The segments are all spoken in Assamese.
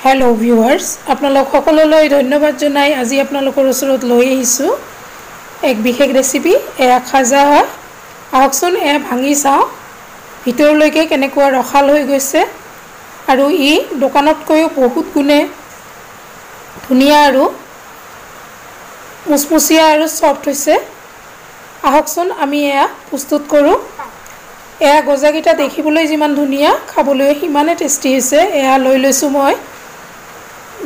हेलो व्यूअर्स आपनालोक सकलोলৈ धन्यवाद जनाई আজি आपनालोকৰ ওচৰত লৈ আহিছো এক বিশেষ ৰেচিপি এয়া খাজা হয় আহকচোন এয়া ভাঙি চাও ভিতৰলৈকে কেনেকুৱা ৰখাল হৈ গৈছে আৰু ই দোকানতকৈ বহুত গুণে ধুনিয়া আৰু মুচমুচিয়া আৰু সফট হৈছে আহকচোন আমি এয়া প্ৰস্তুত কৰো এয়া গজাগিটা দেখিবলৈ যিমান ধুনিয়া খাবলৈ হিমানে টেস্টি হৈছে এয়া লৈ লৈছো মই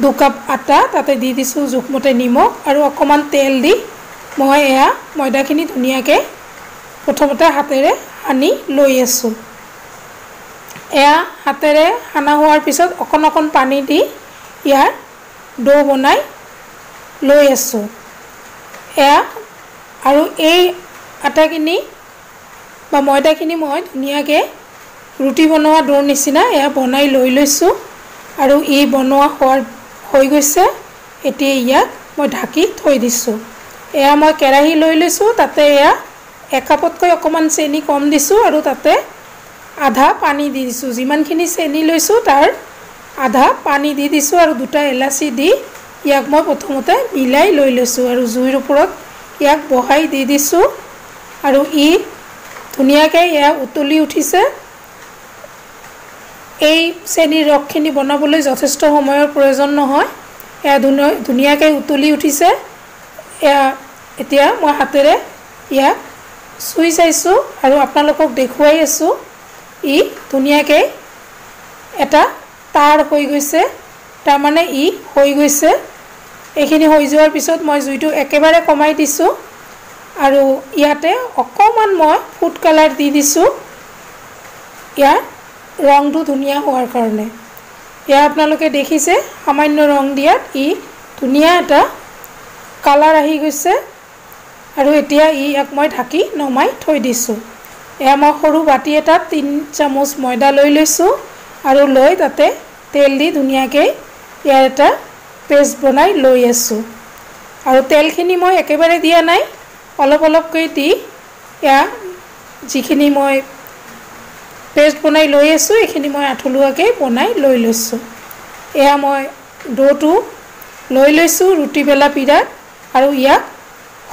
2 কাপ আটা তাতে দি দিছো জুখমতে নিমখ আৰু অকমান তেল দি মই এয়া ময়দাখিনি ধুনিয়াকে প্ৰথমতে হাতেৰে হানি লৈ আছো এয়া হাতেৰে হানা হোৱাৰ পিছত অকন পানী দি ইয়াৰ ডো বনাই লৈ আছো এয়া আৰু এই আটাখিনি বা ময়দাখিনি মই ধুনিয়াকে ৰুটি বনোৱা ডোৰ নিচিনা এয়া বনাই লৈ লৈছো আৰু এই বনোৱা হৈ গৈছে এতিয়া ইয়াক মই ঢাকি থৈ দিছো এয়া মই কেৰাহী লৈ লৈছো তাতে এয়া এক কাপতকৈ অকমান চেনি কম দিছো আৰু তাতে আধা পানী দি দিছো যিমানখিনি চেনি লৈছো তাৰ আধা পানী দি দিছো আৰু দুটা এলাচি দি ইয়াক মই প্ৰথমতে মিলাই লৈ লৈছো আৰু জুইৰ ওপৰত ইয়াক বহাই দি দিছো আৰু ই ধুনিয়াকে এয়া উতলি উঠিছে এই চেনিৰ ৰসখিনি বনাবলৈ যথেষ্ট সময়ৰ প্ৰয়োজন নহয় এয়া ধুনিয়াকে উতলি উঠিছে এয়া এতিয়া মই হাতেৰে ইয়া সুই চাইছো আৰু আপোনালোকক দেখুৱাই আছো ই ধুনিয়াকে এটা তাৰ হৈ গৈছে তাৰ মানে ই হৈ গৈছে এখিনি হৈ যোৱাৰ পিছত মই জুইটো একেবাৰে কমাই দিছো আৰু ইয়াতে অকমান মই ফুড কালাৰ দি দিছো ইয়া ৰংটো ধুনিয়া হোৱাৰ কাৰণে ইয়া আপোনালোকে দেখিছে সামান্য ৰং দিয়াত ই ধুনিয়া এটা কালাৰ আহি গৈছে আৰু এতিয়া ইয়াক মই ঢাকি নমাই থৈ দিছো এয়া মই সৰু বাটি এটাত 3 চামুচ ময়দা লৈ লৈছো আৰু লৈ তাতে তেল দি ধুনিয়াকে ইয়াৰ এটা পেষ্ট বনাই লৈ আছো আৰু তেলখিনি মই একেবাৰে দিয়া নাই অলপকৈ দি ইয়া যিখিনি মই পেষ্ট বনাই লৈ আছো এখিনি মই আঠলুৱাকে বনাই লৈ লৈছো এয়া মই ডোটো লৈ লৈছো ৰুটি বেলা পিৰাত আৰু ইয়াক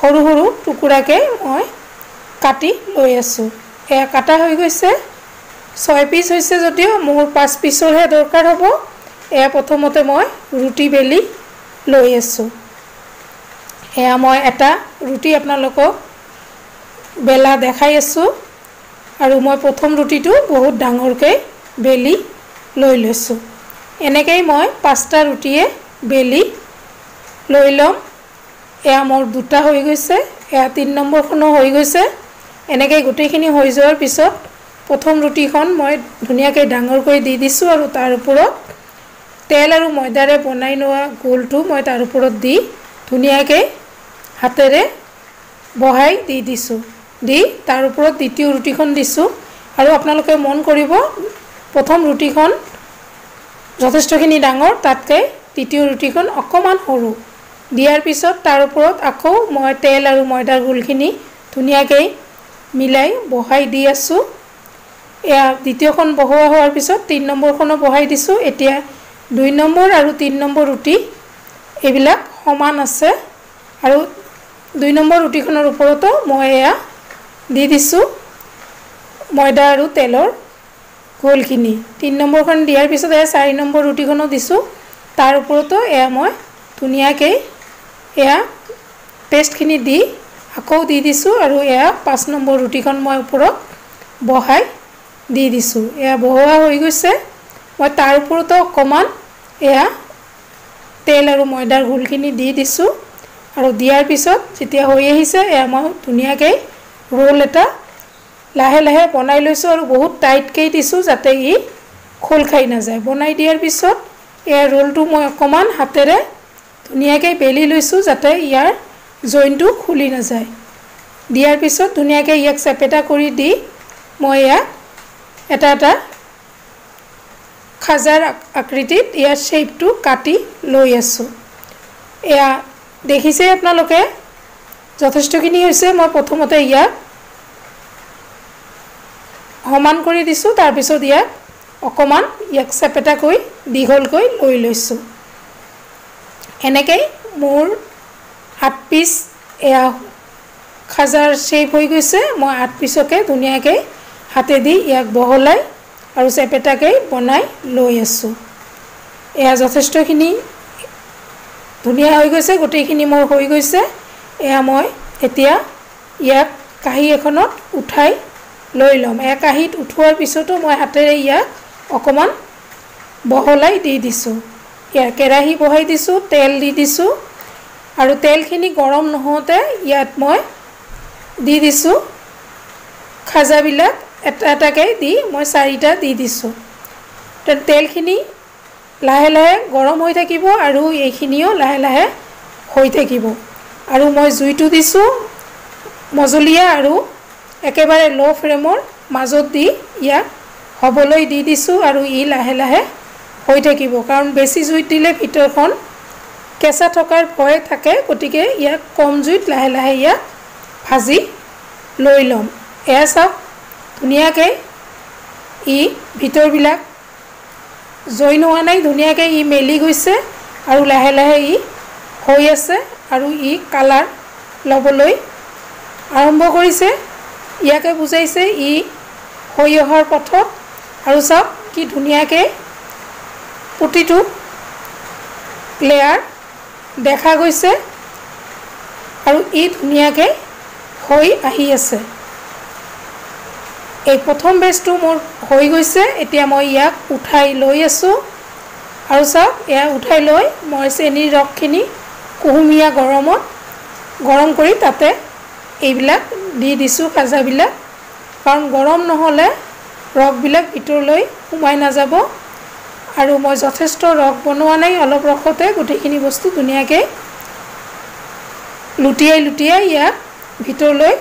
সৰু সৰু টুকুৰাকে মই কাটি লৈ আছো এয়া কাটা হৈ গৈছে 6 পিস হৈছে যদিও মোৰ 5 পিসৰহে দৰকাৰ হ'ব এয়া প্ৰথমতে মই ৰুটি বেলি লৈ আছো এয়া মই এটা ৰুটি আপোনালোকক বেলা দেখাই আছো আৰু মই প্ৰথম ৰুটিটো বহুত ডাঙৰকৈ বেলি লৈ লৈছো এনেকৈ মই 5টা ৰুটিয়ে বেলি লৈ লম এয়া মোৰ দুটা হৈ গৈছে এয়া 3 নম্বৰখনো হৈ গৈছে এনেকৈ গুটেখিনি হৈ যোৱাৰ পিছত প্ৰথম ৰুটিখন মই ধুনিয়াকৈ ডাঙৰকৈ দি দিছো আৰু তাৰ ওপৰত তেল আৰু ময়দাৰে বনাই লোৱা গোলটো মই তাৰ ওপৰত দি ধুনিয়াকৈ হাতেৰে বহাই দি দিছো দি তাৰ ওপৰত দ্বিতীয় ৰুটিখন দিছো আৰু আপোনালোকে মন কৰিব প্ৰথম ৰুটিখন যথেষ্টখিনি ডাঙৰ তাতকে দ্বিতীয় ৰুটিখন অকমান সৰু দিয়াৰ পিছত তাৰ ওপৰত আকৌ মই তেল আৰু ময়দাৰ গুলখিনি ধুনিয়াকৈ মিলাই বহাই দি আছো এয়া দ্বিতীয়খন বহোৱা হোৱাৰ পিছত 3 নম্বৰখনো বহাই দিছো এতিয়া 2 নম্বৰ আৰু 3 নম্বৰ ৰুটি এইবিলাক সমান আছে আৰু 2 নম্বৰ ৰুটিখনৰ ওপৰতো মই এয়া দি দিছো ময়দা আৰু তেলৰ গোলখিনি 3 নম্বৰখন দিয়াৰ পিছত এয়া 4 নম্বৰ ৰুটিখনো দিছো তাৰ ওপৰতো এয়া মই ধুনিয়াকৈ এয়া পেষ্টখিনি দি আকৌ দি দিছো আৰু এয়া 5 নম্বৰ ৰুটিখন মই ওপৰত বহাই দি দিছো এয়া বহোৱা হৈ গৈছে মই তাৰ ওপৰতো অকমান এয়া তেল আৰু ময়দাৰ গোলখিনি দি দিছো আৰু দিয়াৰ পিছত যেতিয়া হৈ আহিছে এয়া মই ধুনিয়াকৈ ৰোল এটা লাহে লাহে বনাই লৈছো আৰু বহুত টাইটকৈ দিছো যাতে ই খোল খাই না যায় বনাই দিয়াৰ পিছত এয়া ৰোলটো মই অকমান হাতেৰে ধুনিয়াকৈ বেলি লৈছো যাতে ইয়াৰ জইনটো খুলি না যায় দিয়াৰ পিছত ধুনিয়াকৈ ইয়াক চেপেটা কৰি দি মই ইয়াক এটা খাজাৰ আকৃতিত ইয়াৰ শেপটো কাটি লৈ আছো এয়া দেখিছে আপোনালোকে যথেষ্টখিনি হৈছে মই প্ৰথমতে ইয়াক সমান কৰি দিছো তাৰ পিছত ইয়াক অকমান ইয়াক চেপেটা কৰি দীঘলকৈ লৈ লৈছোঁ। এনেকৈ মোৰ 8 পিচ এয়া খাজাৰ শ্বেপ হৈ গৈছে। মই 8 পিচকে ধুনীয়াকৈ হাতেদি ইয়াক বহলাই আৰু চেপেটাকৈ বনাই লৈ আছোঁ। এয়া যথেষ্টখিনি ধুনীয়া হৈ গৈছে, গোটেইখিনি মোৰ হৈ গৈছে। এয়া মই এতিয়া ইয়াক কাঁহী এখনত উঠাই লৈ ল'ম। এয়া কাঁহীত উঠোৱাৰ পিছতো মই হাতেৰে ইয়াক অকণমান বহলাই দি দিছোঁ। ইয়াৰ কেৰাহী বহাই দিছোঁ, তেল দি দিছোঁ আৰু তেলখিনি গৰম নহওঁতে ইয়াত মই দি দিছোঁ খাজাবিলাক এটা এটাকৈ দি মই 4টা দি দিছোঁ। তেলখিনি লাহে লাহে গৰম হৈ থাকিব আৰু এইখিনিও লাহে লাহে হৈ থাকিব। আৰু মই জুইটো দিছোঁ মজলীয়া আৰু একেবাৰে ল' ফ্লেমৰ মাজত দি ইয়াক হ'বলৈ দি দিছোঁ আৰু ই লাহে লাহে হৈ থাকিব। কাৰণ বেছি জুইত দিলে ভিতৰখন কেঁচা থকাৰ ভয় থাকে, গতিকে ইয়াক কম জুইত লাহে লাহে ইয়াক ভাজি লৈ ল'ম। এয়া চাওক ধুনীয়াকৈ ই ভিতৰবিলাক জইন হোৱা নাই, ধুনীয়াকৈ ই মেলি গৈছে আৰু লাহে লাহে ই হৈ আছে আৰু ই কালাৰ ল'বলৈ আৰম্ভ কৰিছে। ইয়াকে বুজাইছে ই হৈ অহাৰ পথত। আৰু চাওক কি ধুনীয়াকৈ প্ৰতিটো লেয়াৰ দেখা গৈছে আৰু ই ধুনীয়াকৈ হৈ আহি আছে। এই প্ৰথম বেচটো মোৰ হৈ গৈছে। এতিয়া মই ইয়াক উঠাই লৈ আছোঁ আৰু চাওক এয়া উঠাই লৈ মই চেনিৰ ৰসখিনি কুহুমীয়া গৰমত গৰম কৰি তাতে এইবিলাক দি দিছোঁ খাজাবিলাক। কাৰণ গৰম নহ'লে ৰসবিলাক ভিতৰলৈ সোমাই নাযাব আৰু মই যথেষ্ট ৰস বনোৱা নাই, অলপ ৰসতে গোটেইখিনি বস্তু ধুনীয়াকৈ লুটিয়াই লুটিয়াই ইয়াক ভিতৰলৈ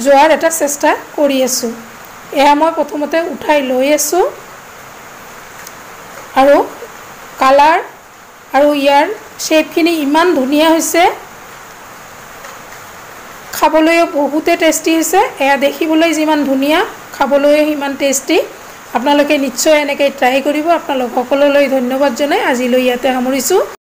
যোৱাৰ এটা চেষ্টা কৰি আছোঁ। এয়া মই প্ৰথমতে উঠাই লৈ আছোঁ আৰু কালাৰ আৰু ইয়াৰ শ্বেপখিনি ইমান ধুনীয়া হৈছে, খাবলৈও বহুতে টেষ্টি হৈছে। এয়া দেখিবলৈ যিমান ধুনীয়া, খাবলৈও সিমান টেষ্টি। আপোনালোকে নিশ্চয় এনেকৈ ট্ৰাই কৰিব। আপোনালোক সকলোলৈ ধন্যবাদ জনাই আজিলৈ ইয়াতে সামৰিছোঁ।